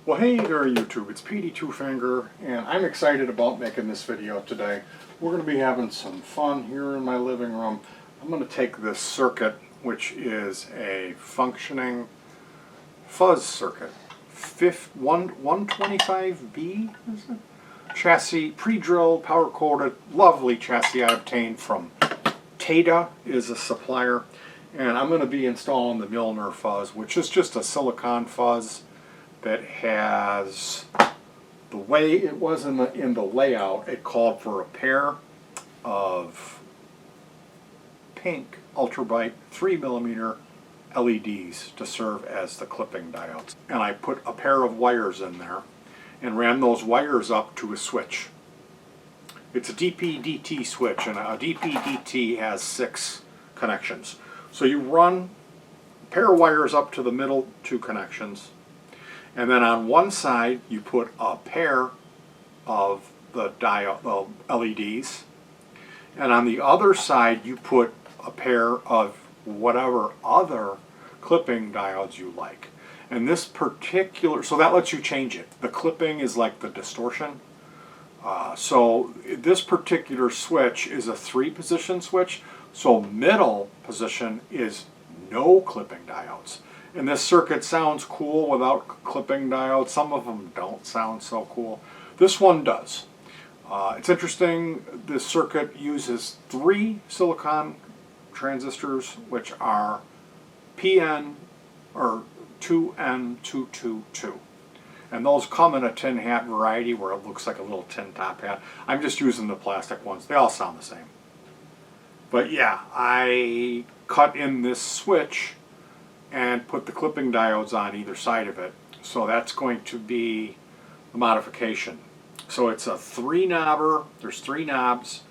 Well, hey there YouTube, it's PD Two Finger, and I'm excited about making this video today. We're going to be having some fun here in my living room. I'm going to take this circuit, which is a functioning fuzz circuit, 125B, is it? Chassis, pre-drilled, power-coated, lovely chassis I obtained from Tata is a supplier, and I'm going to be installing the Milner fuzz, which is just a silicon fuzz that has, the way it was in the layout, it called for a pair of pink ultrabright 3mm LEDs to serve as the clipping diodes. And I put a pair of wires in there and ran those wires up to a switch. It's a DP-DT switch, and a DP-DT has 6 connections. So you run a pair of wires up to the middle 2 connections, and then on one side you put a pair of the LEDs, and on the other side you put a pair of whatever other clipping diodes you like. And this particular, so that lets you change it. The clipping is like the distortion. So this particular switch is a 3-position switch, so middle position is no clipping diodes. And this circuit sounds cool without clipping diodes. Some of them don't sound so cool. This one does. It's interesting, this circuit uses 3 silicon transistors, which are PN or 2N222. And those come in a tin hat variety where it looks like a little tin top hat. I'm just using the plastic ones. They all sound the same. But yeah, I cut in this switch and put the clipping diodes on either side of it. So that's going to be the modification. So it's a 3-knobber. There's 3 knobs.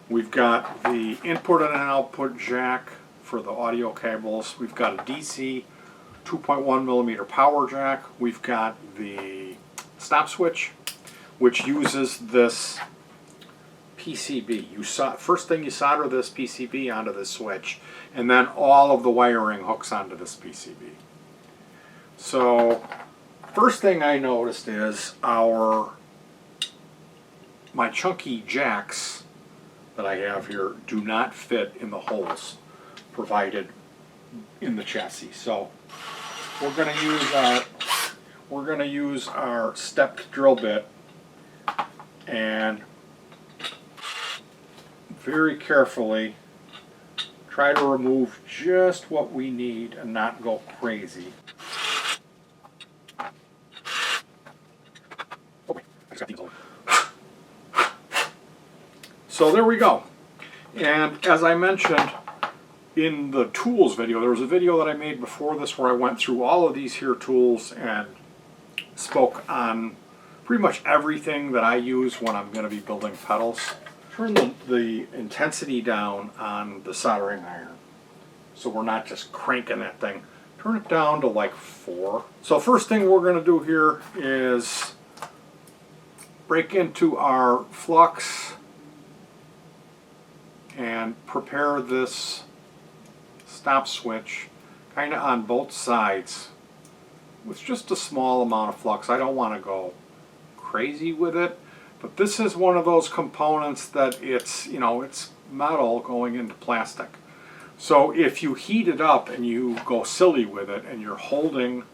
We've got the input and output jack for the audio cables. We've got a DC 2.1mm power jack. We've got the stop switch, which uses this PCB. First thing you solder this PCB onto this switch, and then all of the wiring hooks onto this PCB. So first thing I noticed is my chunky jacks that I have here do not fit in the holes provided in the chassis. So we're going to use our stepped drill bit and very carefully try to remove just what we need and not go crazy. So there we go. And as I mentioned in the tools video, there was a video that I made before this where I went through all of these here tools and spoke on pretty much everything that I use when I'm going to be building pedals. Turn the intensity down on the soldering iron, so we're not just cranking that thing. Turn it down to like 4. So first thing we're going to do here is break into our Flux and prepare this stop switch kind of on both sides with just a small amount of flux. I don't want to go crazy with it, but this is one of those components that it's metal going into plastic. So if you heat it up and you go silly with it and you're holding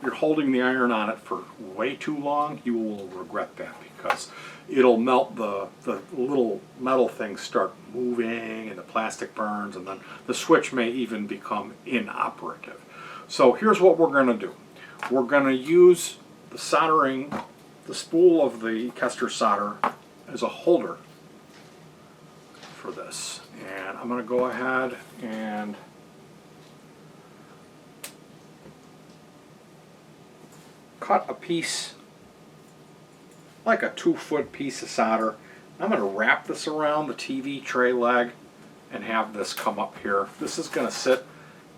the iron on it for way too long, you will regret that, because it'll melt, the little metal things start moving and the plastic burns, and then the switch may even become inoperative. So here's what we're going to do. We're going to use the spool of the Kester solder as a holder for this. And I'm going to go ahead and cut a piece, like a 2-foot piece of solder. I'm going to wrap this around the TV tray leg and have this come up here. This is going to sit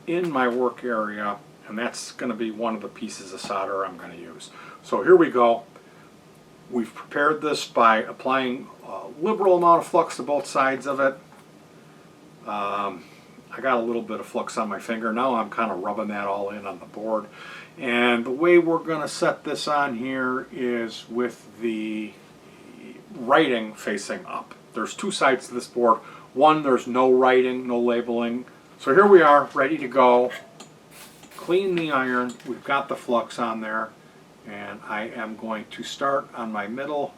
in my work area, and that's going to be one of the pieces of solder I'm going to use. So here we go. We've prepared this by applying a liberal amount of flux to both sides of it. I got a little bit of flux on my finger. Now I'm kind of rubbing that all in on the board. And the way we're going to set this on here is with the writing facing up. There's two sides to this board. One, there's no writing, no labeling. So here we are, ready to go. Clean the iron. We've got the flux on there. And I am going to start on my middle.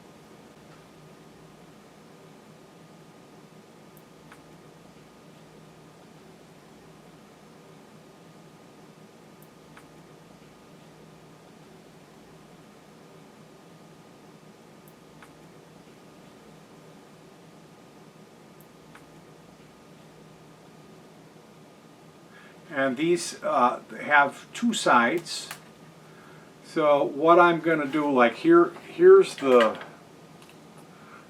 And these have two sides. So what I'm going to do, like here's the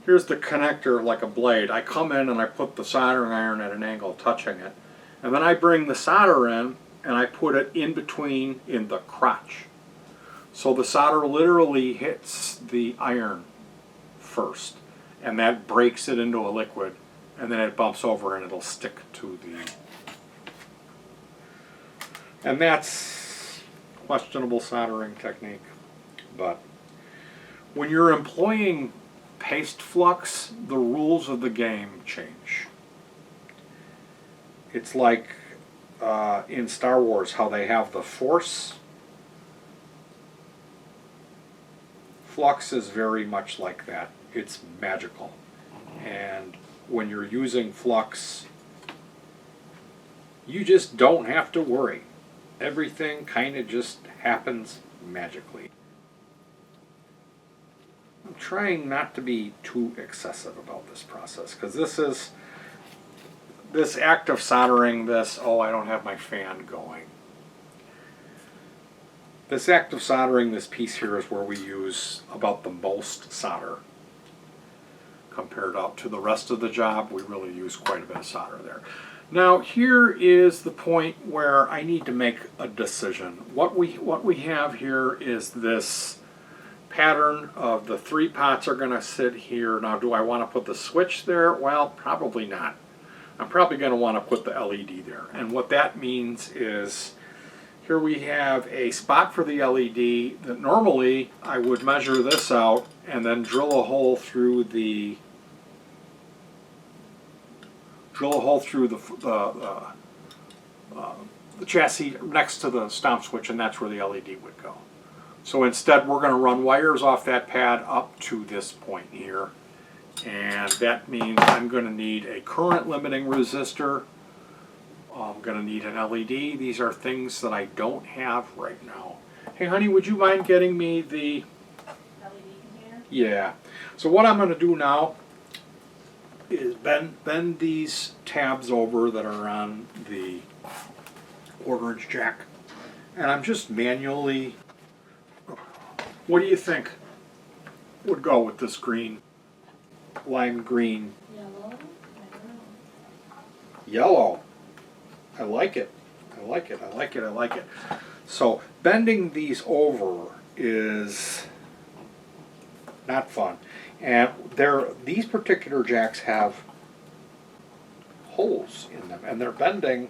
connector like a blade. I come in and I put the soldering iron at an angle touching it. And then I bring the solder in and I put it in between in the crotch. So the solder literally hits the iron first. And that breaks it into a liquid. And then it bumps over and it'll stick to the... And that's questionable soldering technique. But when you're employing paste flux, the rules of the game change. It's like in Star Wars how they have the Force. Flux is very much like that. It's magical. And when you're using flux, you just don't have to worry. Everything kind of just happens magically. I'm trying not to be too excessive about this process, because this act of soldering this, oh, I don't have my fan going. This act of soldering this piece here is where we use about the most solder. Compared out to the rest of the job, we really use quite a bit of solder there. Now here is the point where I need to make a decision. What we have here is this pattern of the 3 pots are going to sit here. Now do I want to put the switch there? Well, probably not. I'm probably going to want to put the LED there. And what that means is here we have a spot for the LED that normally I would measure this out and then drill a hole through the the chassis next to the stomp switch, and that's where the LED would go. So instead we're going to run wires off that pad up to this point here, and that means I'm going to need a current limiting resistor. I'm going to need an LED. These are things that I don't have right now. Hey honey, would you mind getting me the LED container? Yeah. So what I'm going to do now is bend these tabs over that are on the 1/4" jack, and I'm just manually, what do you think would go with this green, lime green? Yellow? I don't know. Yellow. I like it. I like it. I like it. I like it. So bending these over is not fun. And these particular jacks have holes in them, and they're bending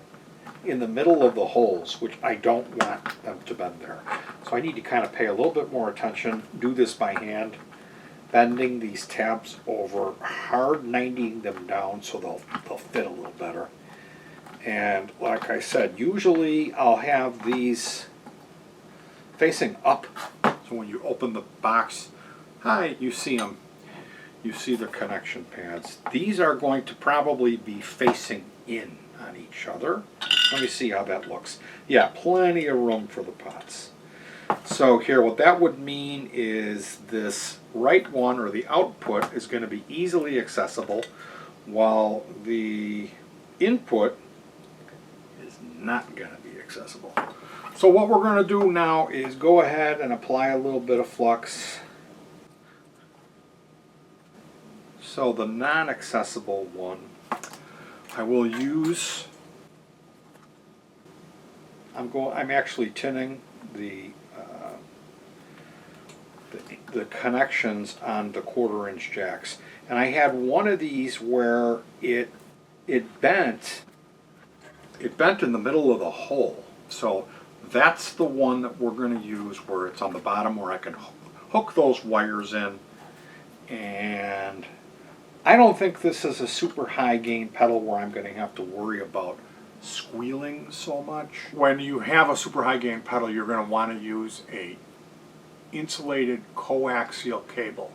in the middle of the holes, which I don't want them to bend there. So I need to kind of pay a little bit more attention, do this by hand, bending these tabs over, hard 90ing them down so they'll fit a little better. And like I said, usually I'll have these facing up, so when you open the box, hi, you see them. You see the connection pads. These are going to probably be facing in on each other. Let me see how that looks. Yeah, plenty of room for the pots. So here, what that would mean is this right one, or the output, is going to be easily accessible, while the input is not going to be accessible. So what we're going to do now is go ahead and apply a little bit of flux. So the non-accessible one, I will use, I'm actually tinning the connections on the 1/4" jacks. And I had one of these where it bent it bent in the middle of the hole. So that's the one that we're going to use where it's on the bottom where I can hook those wires in. And I don't think this is a super high gain pedal where I'm going to have to worry about squealing so much. When you have a super high gain pedal, you're going to want to use a insulated coaxial cable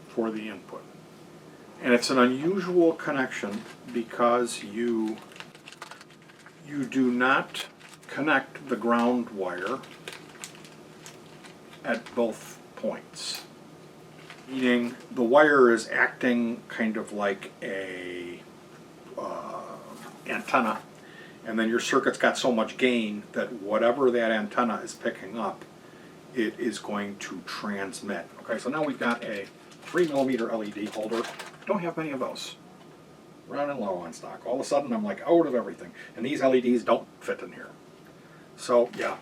for the input. And it's an unusual connection because you do not connect the ground wire at both points. Meaning the wire is acting kind of like a antenna, and then your circuit's got so much gain that whatever that antenna is picking up, it is going to transmit. Okay, so now we've got a 3mm LED holder. Don't have many of those. Running low on stock. All of a sudden I'm like out of everything, and these LEDs don't fit in here. So yeah,